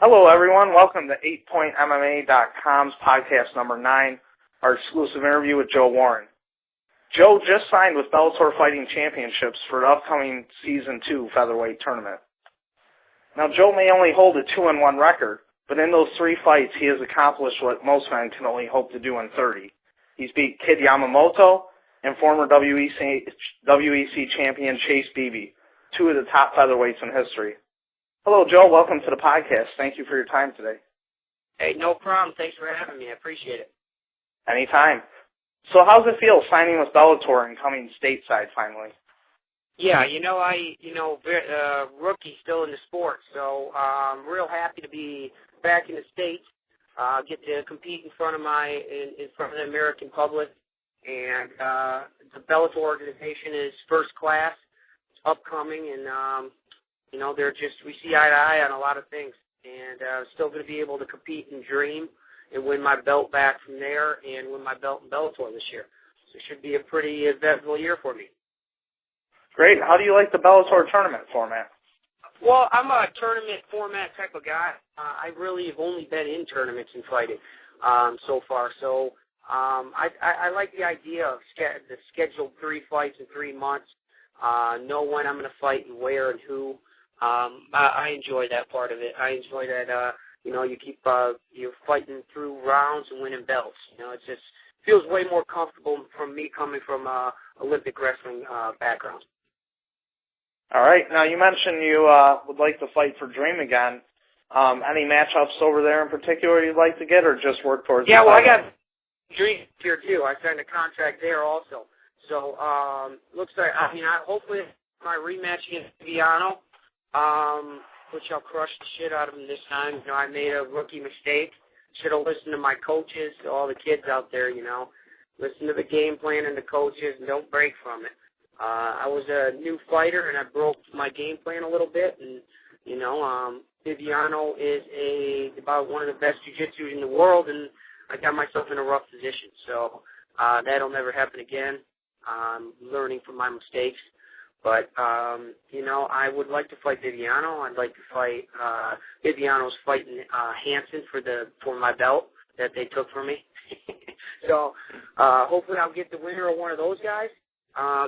Hello, everyone. Welcome to 8pointmma.com's podcast number 9, our exclusive interview with Joe Warren. Joe just signed with Bellator Fighting Championships for the upcoming Season 2 Featherweight Tournament. Now, Joe may only hold a 2-1 record, but in those 3 fights, he has accomplished what most men can only hope to do in 30. He's beat Kid Yamamoto and former WEC champion Chase Beebe, 2 of the top featherweights in history. Hello, Joe. Welcome to the podcast. Thank you for your time today. Hey, no problem. Thanks for having me. I appreciate it. Anytime. So how's it feel signing with Bellator and coming stateside finally? Yeah, rookie still in the sport, so I'm real happy to be back in the States, get to compete in front of the American public, and the Bellator organization is first class. It's upcoming, and we see eye to eye on a lot of things, and still going to be able to compete and dream and win my belt back from there and win my belt in Bellator this year. So it should be a pretty eventful year for me. Great. How do you like the Bellator tournament format? Well, I'm a tournament format type of guy. I really have only been in tournaments and fighting so far. So I like the idea of the scheduled 3 fights in 3 months, know when I'm going to fight and where and who. I enjoy that part of it. I enjoy that, you're fighting through rounds and winning belts. It just feels way more comfortable from me coming from Olympic wrestling background. All right. Now, you mentioned you would like to fight for Dream again. Any matchups over there in particular you'd like to get, or just work towards the Yeah, well, title? I got Dream here, too. I signed a contract there also. So, looks like, hopefully my rematch against Viano, which I'll crush the shit out of him this time. I made a rookie mistake. Should have listened to my coaches, all the kids out there, Listen to the game plan and the coaches and don't break from it. I was a new fighter, and I broke my game plan a little bit. And, Viviano is about one of the best jiu-jitsu in the world, and I got myself in a rough position. So that'll never happen again. Learning from my mistakes. But, I would like to fight Viviano. I'd like to fight Viviano's fighting Hansen for my belt that they took from me. So hopefully I'll get the winner of one of those guys.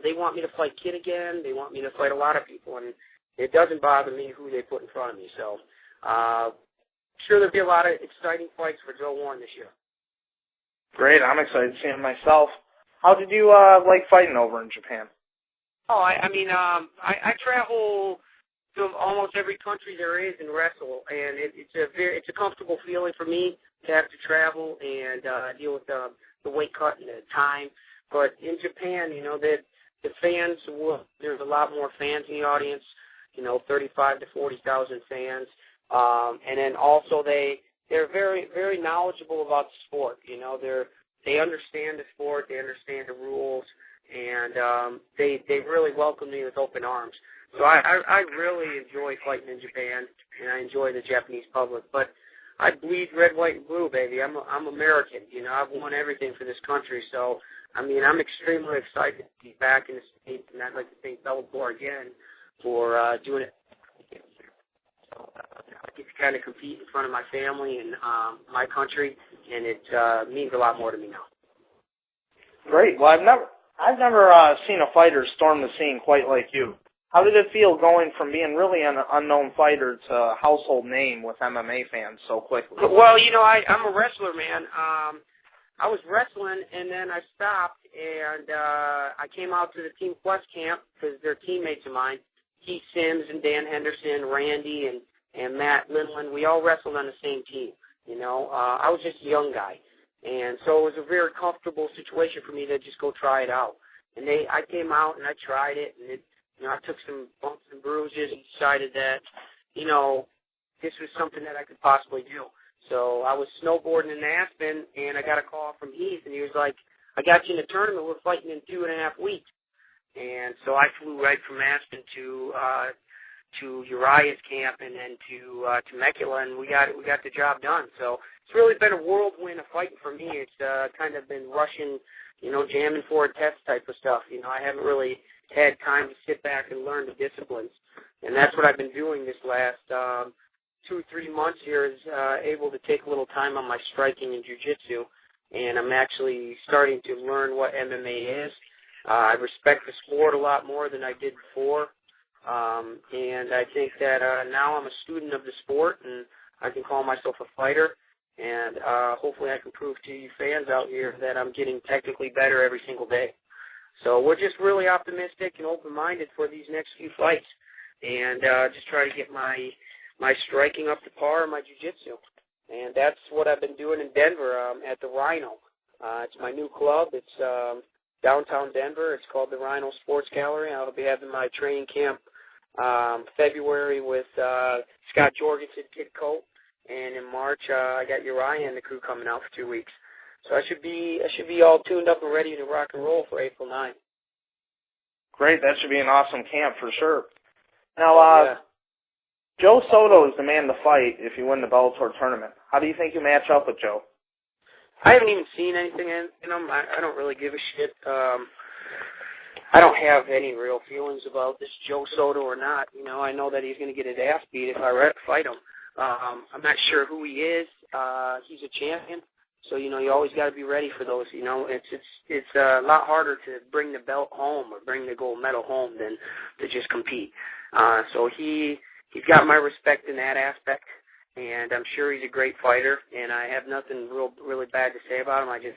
They want me to fight Kid again. They want me to fight a lot of people, and it doesn't bother me who they put in front of me. So sure there'll be a lot of exciting fights for Joe Warren this year. Great. I'm excited to see him myself. How did you like fighting over in Japan? Oh, I travel to almost every country there is and wrestle, and it's a comfortable feeling for me to have to travel and deal with the weight cut and the time. But in Japan, the fans, there's a lot more fans in the audience, 35 to 40,000 fans, and then also they're very, very knowledgeable about the sport. They understand the sport, they understand the rules, and they really welcome me with open arms. So I really enjoy fighting in Japan, and I enjoy the Japanese public. But I bleed red, white, and blue, baby. I'm American. I've won everything for this country. So, I'm extremely excited to be back in the States, and I'd like to thank Bellator again for doing it. So, I get to kind of compete in front of my family and my country, and it means a lot more to me now. Great. Well, I've never seen a fighter storm the scene quite like you. How did it feel going from being really an unknown fighter to a household name with MMA fans so quickly? Well, I'm a wrestler, man. I was wrestling, and then I stopped, and I came out to the Team Quest camp because they're teammates of mine. Keith Sims and Dan Henderson, Randy, and Matt Linland. We all wrestled on the same team. I was just a young guy. And so it was a very comfortable situation for me to just go try it out. And I came out and I tried it, and I took some bumps and bruises and decided that, this was something that I could possibly do. So I was snowboarding in Aspen, and I got a call from Heath, and he was like, I got you in the tournament. We're fighting in 2.5 weeks. And so I flew right from Aspen to Uriah's camp and then to Temecula, and we got the job done. So it's really been a whirlwind of fighting for me. It's kind of been rushing, jamming for a test type of stuff. I haven't really had time to sit back and learn the disciplines, and that's what I've been doing this last 2 or 3 months here is able to take a little time on my striking and jiu-jitsu, and I'm actually starting to learn what MMA is. I respect the sport a lot more than I did before, and I think that now I'm a student of the sport, and I can call myself a fighter, and hopefully I can prove to you fans out here that I'm getting technically better every single day. So we're just really optimistic and open-minded for these next few fights, and just try to get my striking up to par and my jiu-jitsu. And that's what I've been doing in Denver at the Rhino. It's my new club. It's downtown Denver. It's called the Rhino Sports Gallery. I'll be having my training camp February with Scott Jorgensen, Kid Coat, and in March I got Uriah and the crew coming out for 2 weeks. So I should be all tuned up and ready to rock and roll for April 9th. Great. That should be an awesome camp for sure. Now, Joe Soto is the man to fight if you win the Bellator tournament. How do you think you match up with Joe? I haven't even seen anything in him. I don't really give a shit. I don't have any real feelings about this Joe Soto or not. You know, I know that he's going to get his ass beat if I fight him. I'm not sure who he is. He's a champion. So, you know, you always got to be ready for those. You know, it's a lot harder to bring the belt home or bring the gold medal home than to just compete. So he's got my respect in that aspect, and I'm sure he's a great fighter, and I have nothing really bad to say about him.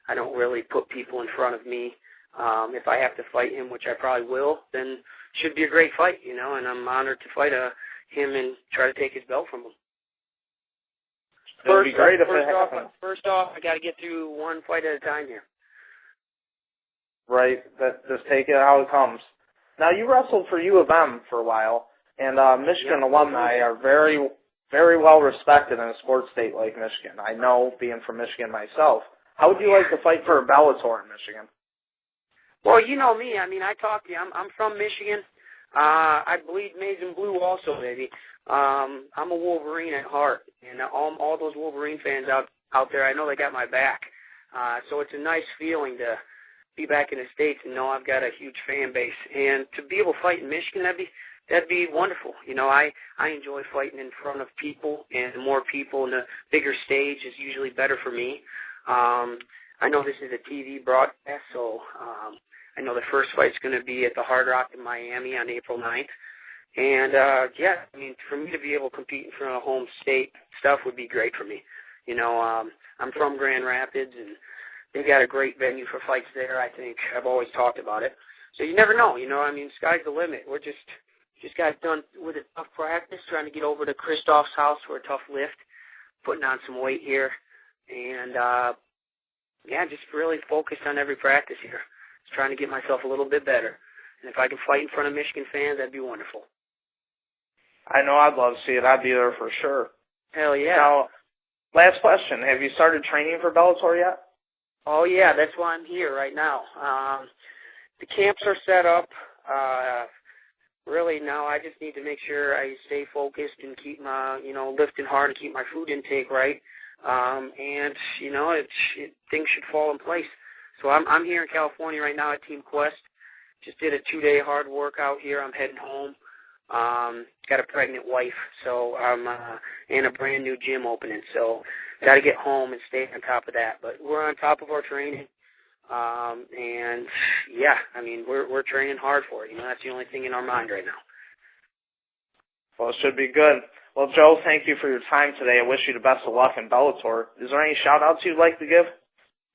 I don't really put people in front of me. If I have to fight him, which I probably will, then it should be a great fight, you know, and I'm honored to fight him and try to take his belt from him. First off, I got to get through one fight at a time here. Right. Just take it how it comes. Now, you wrestled for U of M for a while, and Michigan alumni are very, very well respected in a sports state like Michigan. I know, being from Michigan myself. How would you like to fight for a Bellator in Michigan? Well, you know me. I mean, I talk to you. I'm from Michigan. I bleed maize and blue also, baby. I'm a Wolverine at heart, and all those Wolverine fans out there, I know they got my back. So it's a nice feeling to be back in the States and know I've got a huge fan base. And to be able to fight in Michigan, that'd be wonderful. You know, I enjoy fighting in front of people, and the more people and the bigger stage is usually better for me. I know this is a TV broadcast, so I know the first fight's going to be at the Hard Rock in Miami on April 9th. And, yeah, I mean, for me to be able to compete in front of home state stuff would be great for me. You know, I'm from Grand Rapids, and they've got a great venue for fights there, I think. I've always talked about it. So you never know, you know. I mean, sky's the limit. We're just got done with a tough practice, trying to get over to Christoph's house for a tough lift, putting on some weight here. And, yeah, just really focused on every practice here. Just trying to get myself a little bit better. And if I can fight in front of Michigan fans, that'd be wonderful. I know I'd love to see it. I'd be there for sure. Hell yeah. Now, last question. Have you started training for Bellator yet? Oh, yeah. That's why I'm here right now. The camps are set up. Really, now I just need to make sure I stay focused and keep my, you know, lifting hard and keep my food intake right. And, you know, things should fall in place. So I'm here in California right now at Team Quest. Just did a 2-day hard workout here. I'm heading home. Got a pregnant wife, so I'm in a brand new gym opening. So got to get home and stay on top of that. But we're on top of our training, and yeah, I mean we're training hard for it. You know, that's the only thing in our mind right now. Well, it should be good. Well, Joe, thank you for your time today. I wish you the best of luck in Bellator. Is there any shout-outs you'd like to give?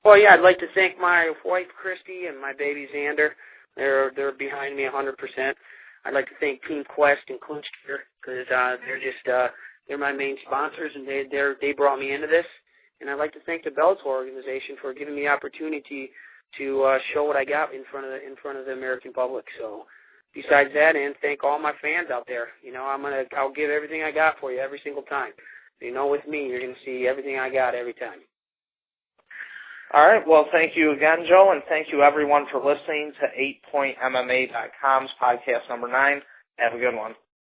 Well, yeah, I'd like to thank my wife, Christy, and my baby, Xander. They're behind me 100%. I'd like to thank Team Quest and Clinch here because they're my main sponsors, and they brought me into this. And I'd like to thank the Bellator organization for giving me the opportunity to show what I got in front of the American public. So besides that, and thank all my fans out there. You know, I'll give everything I got for you every single time. You know, with me, you're going to see everything I got every time. All right. Well, thank you again, Joe, and thank you, everyone, for listening to 8pointmma.com's podcast number 9. Have a good one.